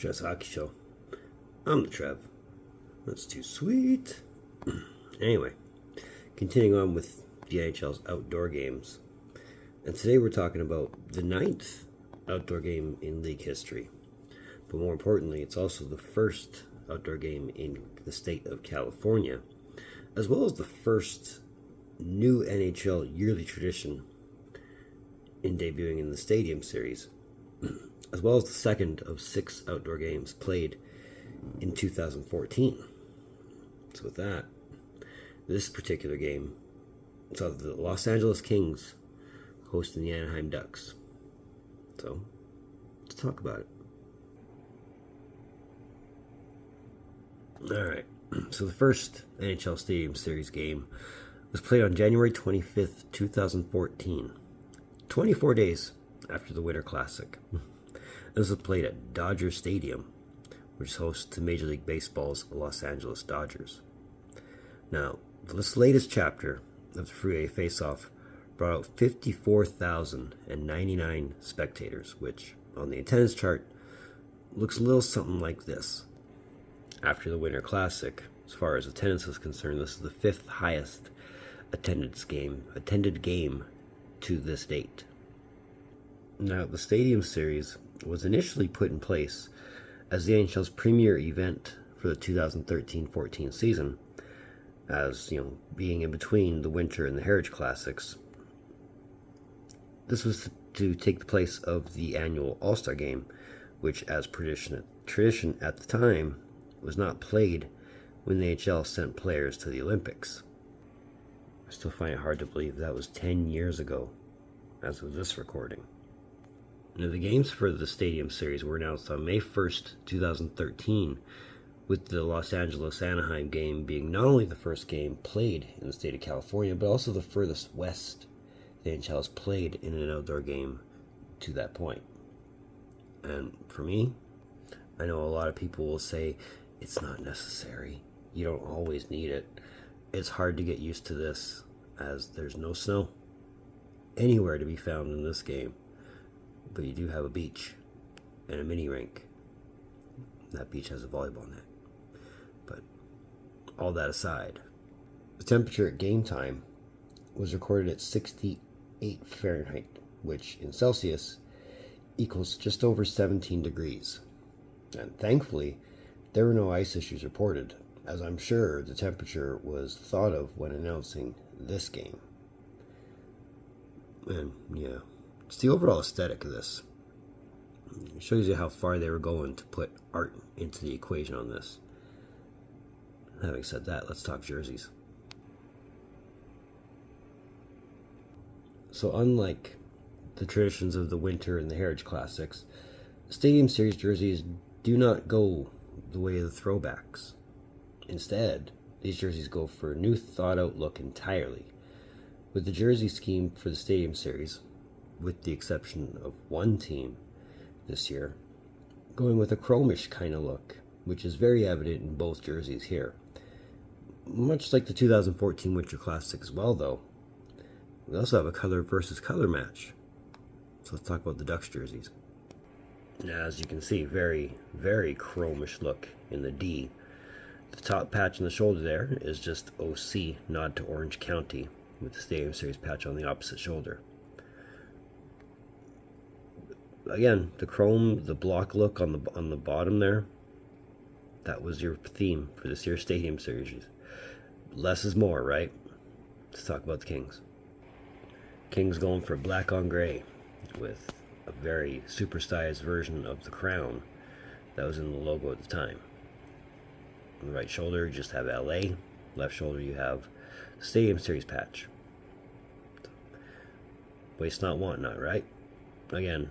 Just Hockey Show. I'm the Trev. That's too sweet. Anyway, continuing on with the NHL's Outdoor Games. And today we're talking about the 9th outdoor game in league history. But more importantly, it's also the first outdoor game in the state of California, as well as the first new NHL yearly tradition in debuting in the Stadium Series, as well as the second of 6 outdoor games played in 2014. So with that, this particular game saw the Los Angeles Kings hosting the Anaheim Ducks. So, let's talk about it. Alright, so the first NHL Stadium Series game was played on January 25th, 2014, 24 days after the Winter Classic. This was played at Dodger Stadium, which hosts to Major League Baseball's Los Angeles Dodgers. Now, this latest chapter of the Freeway Face-Off brought out 54,099 spectators, which, on the attendance chart, looks a little something like this. After the Winter Classic, as far as attendance is concerned, this is the 5th highest attended game to this date. Now, the Stadium Series was initially put in place as the NHL's premier event for the 2013-14 season, as, being in between the Winter and the Heritage Classics. This was to take the place of the annual All-Star Game, which, as tradition at the time, was not played when the NHL sent players to the Olympics. I still find it hard to believe that was 10 years ago, as of this recording. Now, the games for the Stadium Series were announced on May 1st, 2013, with the Los Angeles-Anaheim game being not only the first game played in the state of California, but also the furthest west the NHL has played in an outdoor game to that point. And for me, I know a lot of people will say, it's not necessary. You don't always need it. It's hard to get used to this, as there's no snow anywhere to be found in this game. But you do have a beach and a mini rink. That beach has a volleyball net. But all that aside, the temperature at game time was recorded at 68 Fahrenheit, which in Celsius equals just over 17 degrees. And thankfully, there were no ice issues reported, as I'm sure the temperature was thought of when announcing this game. And yeah, it's the overall aesthetic of this. It shows you how far they were going to put art into the equation on this. Having said that, let's talk jerseys. So unlike the traditions of the Winter and the Heritage Classics, Stadium Series jerseys do not go the way of the throwbacks. Instead, these jerseys go for a new thought-out look entirely, with the jersey scheme for the Stadium Series, with the exception of one team this year, going with a chromish kind of look, which is very evident in both jerseys here. Much like the 2014 Winter Classic as well, though, we also have a color versus color match. So let's talk about the Ducks jerseys. Now, as you can see, very, very chromish look in the D. The top patch on the shoulder there is just OC, nod to Orange County, with the Stadium Series patch on the opposite shoulder. Again, the chrome, the block look on the bottom there, that was your theme for this year's Stadium Series. Less is more, right? Let's talk about the Kings. Kings going for black on gray with a very superstylized version of the crown that was in the logo at the time. On the right shoulder, you just have LA. Left shoulder, you have the Stadium Series patch. Waste not, want not, right? Again,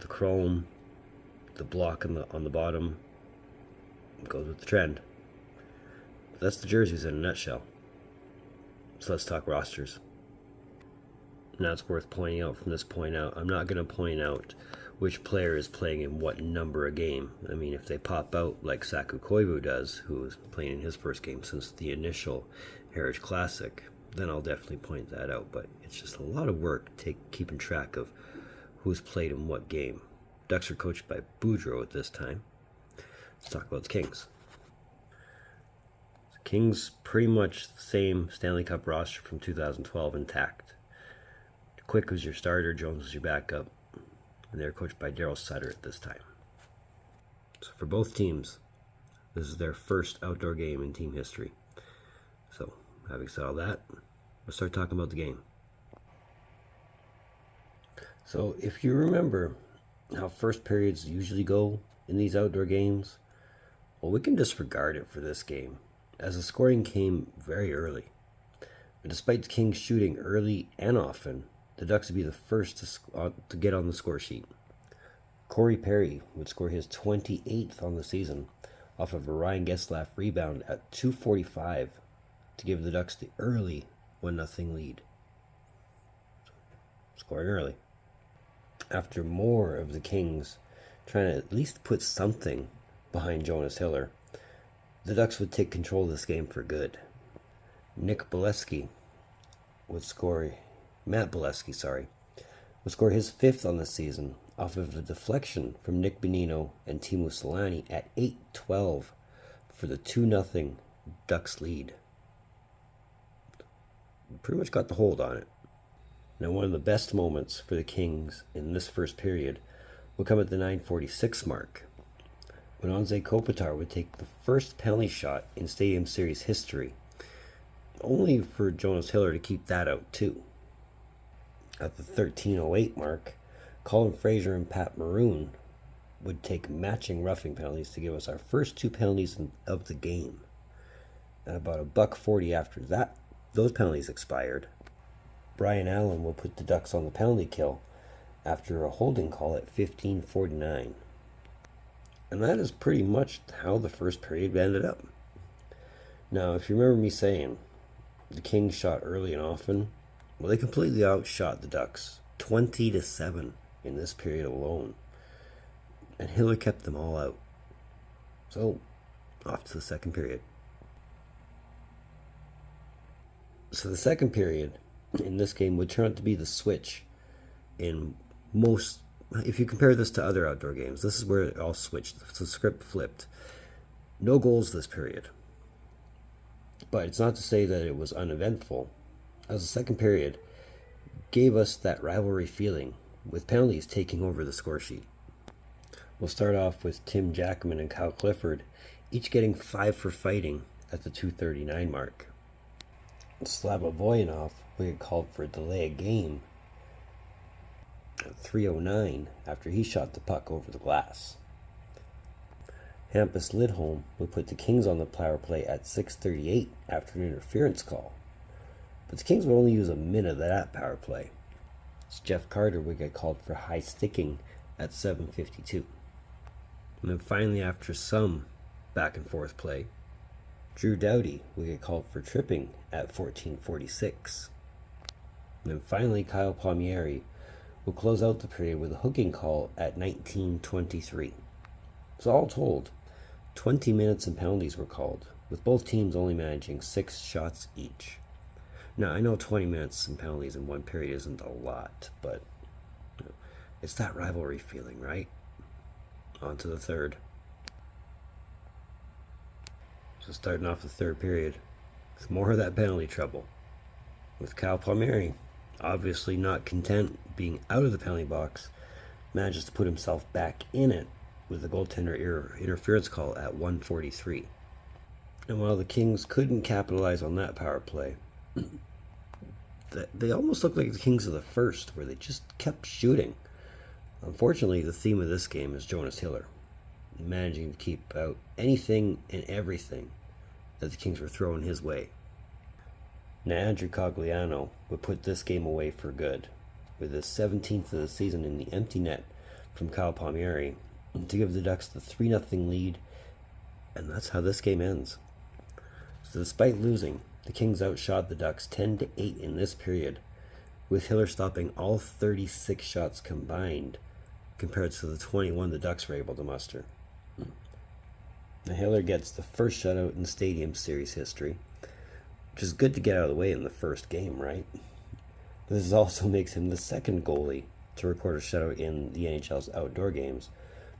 the chrome, the block on the bottom goes with the trend. But that's the jerseys in a nutshell. So let's talk rosters. Now it's worth pointing out from this point out, I'm not going to point out which player is playing in what number a game. I mean, if they pop out like Saku Koivu does, who is playing in his first game since the initial Heritage Classic, then I'll definitely point that out. But it's just a lot of work keeping track of who's played in what game. Ducks are coached by Boudreau at this time. let's talk about the Kings. The Kings pretty much the same Stanley Cup roster from 2012 intact. Quick was your starter, Jones was your backup, and they're coached by Daryl Sutter at this time. So for both teams, this is their first outdoor game in team history. So, having said all that, let's start talking about the game. So, if you remember how first periods usually go in these outdoor games, well, we can disregard it for this game, as the scoring came very early. But despite the Kings shooting early and often, the Ducks would be the first to get on the score sheet. Corey Perry would score his 28th on the season off of a Ryan Getzlaf rebound at 2:45 to give the Ducks the early 1-0 lead. Scoring early. After more of the Kings trying to at least put something behind Jonas Hiller, the Ducks would take control of this game for good. Matt Bolesky would score his 5th on the season off of a deflection from Nick Bonino and Teemu Selanne at 8:12 for the 2-0 Ducks lead. Pretty much got the hold on it. Now, one of the best moments for the Kings in this first period will come at the 9:46 mark, when Anze Kopitar would take the first penalty shot in Stadium Series history, only for Jonas Hiller to keep that out too. At the 13:08 mark, Colin Fraser and Pat Maroon would take matching roughing penalties to give us our first 2 penalties of the game. At about $1:40 after that, those penalties expired, Brian Allen will put the Ducks on the penalty kill after a holding call at 15:49. And that is pretty much how the first period ended up. Now, if you remember me saying the Kings shot early and often, well, they completely outshot the Ducks, 20-7 in this period alone. And Hiller kept them all out. So, off to the second period. So the second period in this game would turn out to be the switch in most, if you compare this to other outdoor games, this is where it all switched. The script flipped. No goals this period. But it's not to say that it was uneventful, as the second period gave us that rivalry feeling, with penalties taking over the score sheet. We'll start off with Tim Jackman and Kyle Clifford, each getting 5 for fighting at the 2:39 mark. Slava Voyanov will get called for a delay of game at 3:09 after he shot the puck over the glass. Hampus Lidholm would put the Kings on the power play at 6:38 after an interference call. But the Kings would only use a minute of that power play. Jeff Carter would get called for high sticking at 7:52. And then finally, after some back and forth play, Drew Doughty would get called for tripping at 14:46. And then finally, Kyle Palmieri will close out the period with a hooking call at 19:23. So all told, 20 minutes and penalties were called, with both teams only managing 6 shots each. Now, I know 20 minutes and penalties in one period isn't a lot, but it's that rivalry feeling, right? On to the third. So starting off the third period, with more of that penalty trouble, with Kyle Palmieri obviously not content being out of the penalty box, manages to put himself back in it with the goaltender interference call at 1:43. And while the Kings couldn't capitalize on that power play, they almost looked like the Kings of the first, where they just kept shooting. Unfortunately, the theme of this game is Jonas Hiller, managing to keep out anything and everything that the Kings were throwing his way. Now, Andrew Cogliano would put this game away for good, with his 17th of the season in the empty net from Kyle Palmieri to give the Ducks the 3-0 lead, and that's how this game ends. So despite losing, the Kings outshot the Ducks 10-8 in this period, with Hiller stopping all 36 shots combined compared to the 21 the Ducks were able to muster. Now, Hiller gets the first shutout in Stadium Series history, which is good to get out of the way in the first game, right? This also makes him the second goalie to record a shutout in the NHL's Outdoor Games,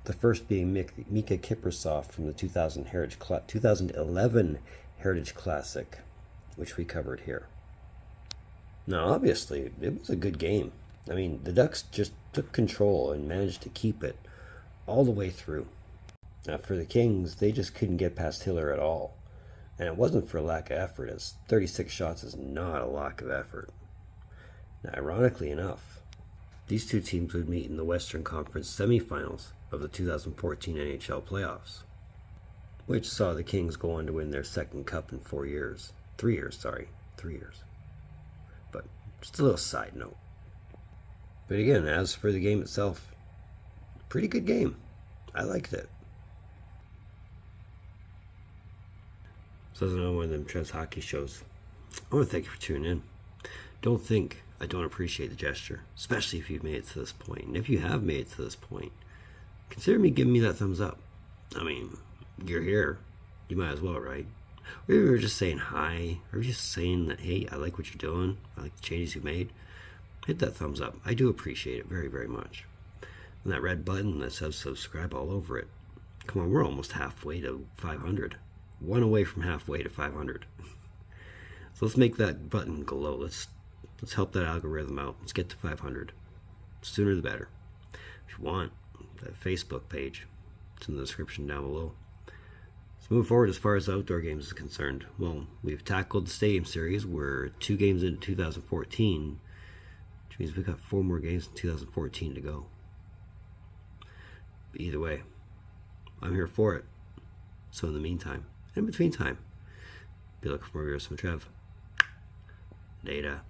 The first being Mika Kiprusoff from the 2011 Heritage Classic, which we covered here. Now, obviously, it was a good game. I mean, the Ducks just took control and managed to keep it all the way through. Now, for the Kings, they just couldn't get past Hiller at all. And it wasn't for lack of effort, as 36 shots is not a lack of effort. Now, ironically enough, these two teams would meet in the Western Conference semifinals of the 2014 NHL playoffs, which saw the Kings go on to win their second cup in 3 years. But just a little side note. But again, as for the game itself, pretty good game. I liked it. So that's another one of them Trev's hockey shows. I want to thank you for tuning in. Don't think I don't appreciate the gesture, especially if you've made it to this point. And if you have made it to this point, consider me giving me that thumbs up. I mean, you're here. You might as well, right? Or if you're just saying hi, or just saying that, hey, I like what you're doing, I like the changes you made, hit that thumbs up. I do appreciate it very, very much. And that red button that says subscribe all over it. Come on, we're almost halfway to 500. One away from halfway to 500. So let's make that button go low. Let's help that algorithm out. Let's get to 500. The sooner the better. If you want, that Facebook page, it's in the description down below. Let's move forward as far as outdoor games is concerned. Well, we've tackled the Stadium Series. We're 2 games into 2014, which means we've got 4 more games in 2014 to go. But either way, I'm here for it. So in the meantime, in between time, be looking for more videos from Trev. Data.